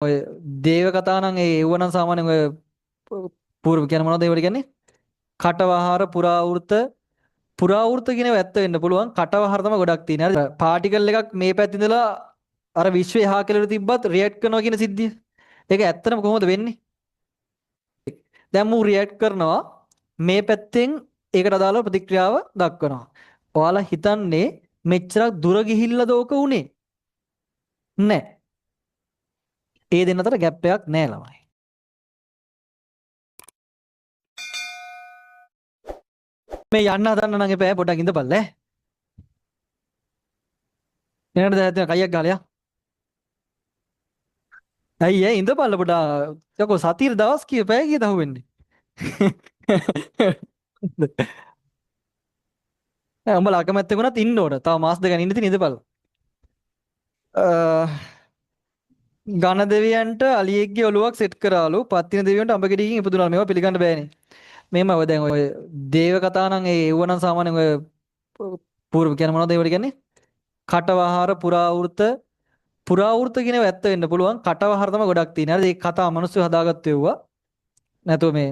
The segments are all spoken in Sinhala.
ඔය දේව කතා නම් ඒ එවනම් සාමාන්‍යයෙන් ඔය පූර්ව කියන මොනවද ඒවට කියන්නේ? කටවහාර පුරාවෘත කියන ඒවා ඇත්ත වෙන්න පුළුවන්. කටවහාර තමයි ගොඩක් තියෙන්නේ. හරිද? පාටිකල් එකක් මේ පැත්තේ ඉඳලා අර විශ්වයේ එහා කෙළවර තිබ්බත් රියැක්ට් කරනවා කියන සිද්ධිය. ඒක ඇත්තටම කොහොමද වෙන්නේ? දැන් මූ රියැක්ට් කරනවා මේ පැත්තෙන් ඒකට අදාළව ප්‍රතික්‍රියාව දක්වනවා. ඔයාලා හිතන්නේ මෙච්චරක් දුර ගිහිල්ලාද ඕක උනේ? නැහැ. ඒ දෙන්න අතර ગેප් එකක් නැහැ ළමයි. මේ යන්න හදන්න නම් එපා පොඩ්ඩක් ඉඳපල්ල ඈ. එනකට දැන් කයියක් ගාලා යා. ඇයි ඒ ඉඳපල්ල පොඩ්ඩක්. යකෝ සතියේ දවස් කීය පැය කීයද අහුවෙන්නේ? උඹලා අකමැත්තේ වුණත් ඉන්න ඕන. තව මාස දෙකක් ඉන්න තියෙන ඉඳපල්ල. ඝන දෙවියන්ට අලියෙක්ගේ ඔලුවක් සෙට් කරාලු. පත්තින දෙවියන්ට අඹ ගෙඩියකින් ඉපදුනාලු. මේවා පිළිගන්න බෑනේ. මේම ඔය දැන් ඔය දේව කතා නම් ඒ එවනම් සාමාන්‍යයෙන් ඔය පූර්ව කියන මොනවද ඒවට කියන්නේ? කටවහාර පුරාවෘත කියන ඒවා ඇත්ත වෙන්න පුළුවන්. කටවහාර තමයි ගොඩක් තියෙන්නේ. හරිද? ඒ කතාව මිනිස්සු හදාගත්තු ඒවා. නැතුව මේ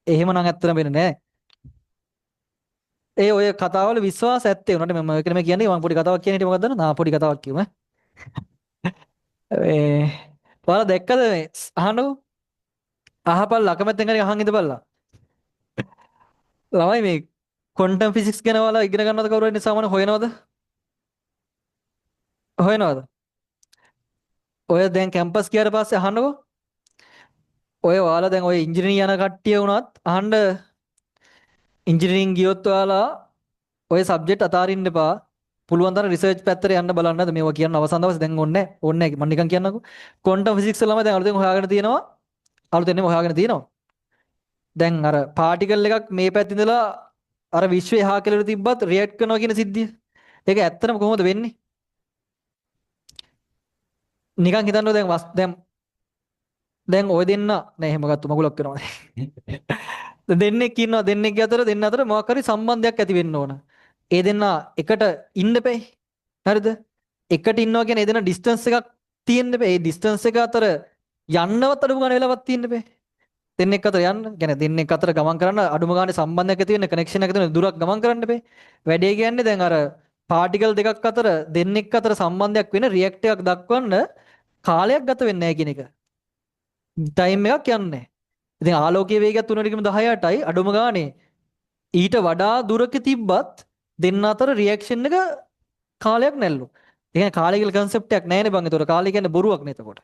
එහෙමනම් ඇත්තම වෙන්නේ නැහැ. ඒ ඔය කතාවල විශ්වාස ඇත්තේ උනට මම ඔය කියන්නේ මම පොඩි කතාවක් කියන හිටිය මොකක්ද දන්නවද? පොඩි කතාවක් කියමු ඈ. ඔයාලා දැක්කද මේ අහන්නකෝ. අහපල්ලා අකමැත්තෙන් හරි අහන් ඉඳපල්ලා. ළමයි මේ ක්වොන්ටම් ෆිසික්ස් ගැන ඔයාලා ඉගෙන ගන්නවද කවුරු හරි සාමාන්‍ය හොයනවද? හොයනවද? ඔය දැන් කැම්පස් ගියාට පස්සේ අහන්නකෝ. ඔය ඔයාලා දැන් ඔය ඉංජිනේරින් යන කට්ටිය වුණත් අහන්න ඉංජිනේරින් ගියොත් ඔයාලා ඔය සබ්ජෙක්ට් අතාරින්න එපා. පුළුවන් තරම් රිසර්ච් පැත්තට යන්න බලන්න. මේවා කියන්න අවසන් දවසේ දැන් ඕනේ නැහැ. ඕනේ නැහැ. මම නිකන් කියන්නකෝ. ක්වොන්ටම් ෆිසික්ස් ළමයි දැන් අලුතෙන් හොයාගෙන තියෙනවා. අලුතෙන්ම හොයාගෙන තියෙනවා. දැන් අර පාටිකල් එකක් මේ පැත්තේ ඉඳලා අර විශ්වයේ එහා කෙළවර තිබ්බත් රියැක්ට් කරනවා කියන සිද්ධිය. ඒක ඇත්තටම කොහොමද වෙන්නේ? නිකන් හිතන්නකෝ දැන් ඔය දෙන්න නෑ එහෙම ගත්ත මගුලක් වෙනවා. දෙන්නෙක් ඉන්නවා දෙන්නෙක්ගේ අතර දෙන්න අතර මොකක් හරි සම්බන්ධයක් ඇති වෙන්න ඕන. ඒ දෙන්න එකට ඉන්න බෑ. හරිද? එකට ඉන්නවා කියන්නේ ඒ දෙන්න ඩිස්ටන්ස් එකක් තියෙන්න බෑ. ඒ ඩිස්ටන්ස් එක අතර යන්නවත් අඩුම ගානේ වෙලාවක් තියෙන්න බෑ. දෙන්නෙක් අතර යන්න. කියන්නේ දෙන්නෙක් අතර ගමන් කරන්න අඩුම ගානේ සම්බන්ධයක් ඇති වෙන්න කනෙක්ෂන් එකක් තියෙන දුරක් ගමන් කරන්න බෑ. වැඩේ කියන්නේ දැන් අර පාටිකල් දෙකක් අතර දෙන්නෙක් අතර සම්බන්ධයක් වෙන රියැක්ට් එකක් දක්වන්න කාලයක් ගත වෙන්නේ නැහැ කියන එක. ටයිම් එකක් යන්නේ. ඉතින් ආලෝකීය වේගයත් 3.18යි අඩුම ගානේ ඊට වඩා දුරක තිබ්බත් දෙන්න අතර රියැක්ෂන් එක කාලයක් නැල්ලු. ඒ කියන්නේ කාලය කියලා concept එකක් නැහැනේ බං. ඒතකොට කාලය කියන්නේ බොරුවක් නේ එතකොට.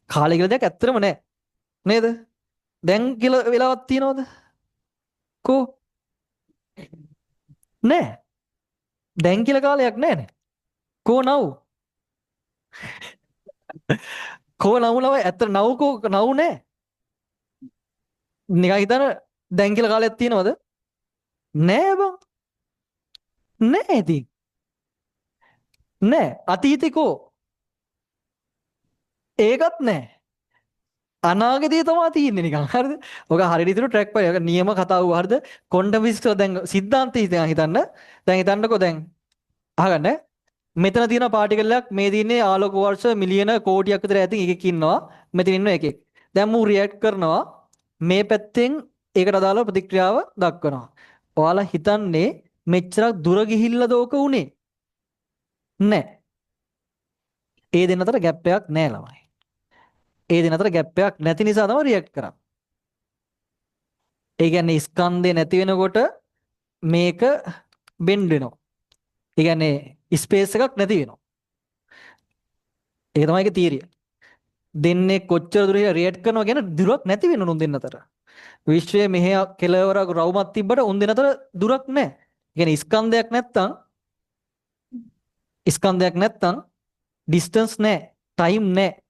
කාලය කියලා දෙයක් ඇත්තම නැහැ. නේද? දැන් කියලා වෙලාවක් තියනවද? කෝ? නැහැ. දැන් කියලා කාලයක් නැහැනේ. කෝ නව්? කෝ නවුලව ඇත්ත නව් කෝ නව් නැහැ. නිකන් හිතන්න දැන් කියලා කාලයක් තියනවද? නෑ බං. නෑ ඉතින්. නෑ අතීතේ කෝ? ඒකත් නෑ. අනාගතේ තමයි තියෙන්නේ නිකන්. හරිද? ඔක හරියට ඉතුරු ට්‍රැක් පය. ඔක නියම කතාව හරිද? ක්වොන්ටම් ෆිසික්ස් දැන් සිද්ධාන්තය හිතන්න. දැන් හිතන්නකෝ දැන් අහගන්න. මෙතන තියෙන පාටිකල් එකක් මේ දින්නේ ආලෝක වර්ෂ මිලියන කෝටියක් විතර ඇතින් එකෙක් ඉන්නවා. මෙතන ඉන්න එකෙක්. දැන් මූ රියැක්ට් කරනවා මේ පැත්තෙන් ඒකට අදාළව ප්‍රතික්‍රියාව දක්වනවා. ඔයාලා හිතන්නේ මෙච්චරක් දුර ගිහිල්ලාද ඕක උනේ? නැහැ. ඒ දෙන්න අතර ગેප් එකක් නැහැ ළමයි. ඒ දෙන්න අතර ગેප් එකක් නැති නිසා තමයි රියැක්ට් කරන්නේ. ඒ කියන්නේ ස්කන්ධය නැති වෙනකොට මේක බෙන්ඩ් වෙනවා. ඒ කියන්නේ ස්පේස් එකක් නැති වෙනවා. ඒක තමයි ඒකේ තියරිය. දෙන්නේ කොච්චර දුර රියැක්ට් කරනවා කියන දුරක් නැති වෙන උන් දෙන්න අතර. විශ්වයේ මෙහෙ කෙලවරක් රවුමක් තිබ්බට උන් දෙන්න අතර දුරක් නැහැ. ඒ කියන්නේ ස්කන්ධයක් නැත්තම් ඩිස්ටන්ස් නැහැ. ටයිම් නැහැ.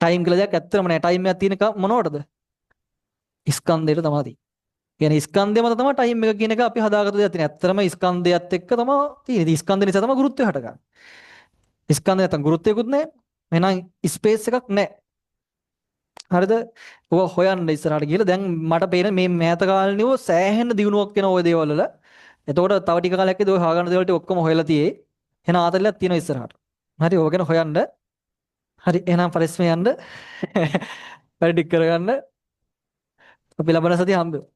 ටයිම් කියලා දෙයක් ඇත්තම නැහැ. ටයිම් එකක් තියෙන මොනවටද? ස්කන්ධයට තමයි. කියන්නේ ස්කන්ධය මත තමයි ටයිම් එක කියන එක අපි හදාගත්ත දෙයක් තියෙන. ඇත්තම ස්කන්ධයත් එක්ක තමයි තියෙන්නේ. ස්කන්ධ නිසා තමයි ගුරුත්වය හටගන්නේ. ස්කන්ධය නැත්තම් ගුරුත්වයකුත් නැහැ. එහෙනම් ස්පේස් එකක් නැහැ. හරිද? ඔය හොයන්න ඉස්සරහට ගිහලා දැන් මට පේන මේ මෑත කාලේනිව සෑහෙන දියුණුවක් වෙන ওই දේවල් වල. එතකොට තව ටික කාලයක් ඉඳලා ඔය හොයාගන්න දේවල් ටික ඔක්කොම හොයලා තියෙයි. එහෙනම් ආතල්ලක් තියෙනවා ඉස්සරහට. හරි ඕක ගැන හොයන්න. හරි එහෙනම් පරිස්සමෙන් යන්න. වැඩ ටික කරගන්න. අපි ලබන සතිය හම්බෙමු.